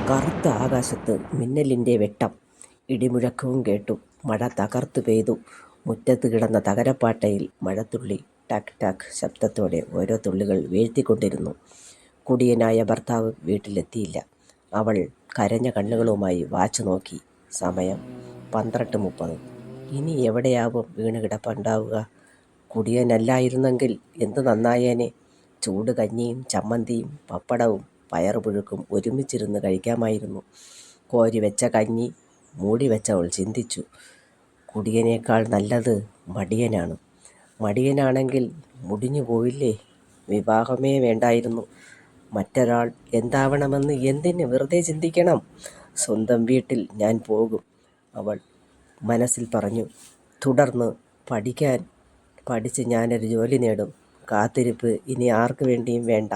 കറുത്ത ആകാശത്ത് മിന്നലിൻ്റെ വെട്ടം, ഇടിമുഴക്കവും കേട്ടു. മഴ തകർത്തു പെയ്തു. മുറ്റത്ത് കിടന്ന തകരപ്പാട്ടയിൽ മഴത്തുള്ളി ടക് ടക് ശബ്ദത്തോടെ ഓരോ തുള്ളികൾ വീഴ്ത്തിക്കൊണ്ടിരുന്നു. കുടിയനായ ഭർത്താവ് വീട്ടിലെത്തിയില്ല. അവൾ കരഞ്ഞ കണ്ണുകളുമായി വാച്ച് നോക്കി. സമയം 12:30. ഇനി എവിടെയാവും വീണ് കിടപ്പുണ്ടാവുക? കുടിയനല്ലായിരുന്നെങ്കിൽ എന്തു നന്നായേനെ. ചൂട് കഞ്ഞിയും ചമ്മന്തിയും പപ്പടവും പയറുപുഴുക്കും ഒരുമിച്ചിരുന്ന് കഴിക്കാമായിരുന്നു. കോരിവെച്ച കഞ്ഞി മൂടിവെച്ചവൾ ചിന്തിച്ചു. കുടിയനേക്കാൾ നല്ലത് മടിയനാണ്. മടിയനാണെങ്കിൽ മുടിഞ്ഞു പോവില്ലേ? വിവാഹമേ വേണ്ടായിരുന്നു. മറ്റൊരാൾ എന്താവണമെന്ന് എന്തിന് വെറുതെ ചിന്തിക്കണം? സ്വന്തം വീട്ടിൽ ഞാൻ പോകും, അവൾ മനസ്സിൽ പറഞ്ഞു. തുടർന്ന് പഠിച്ച് ഞാനൊരു ജോലി നേടും. കാത്തിരിപ്പ് ഇനി ആർക്കു വേണ്ടിയും വേണ്ട.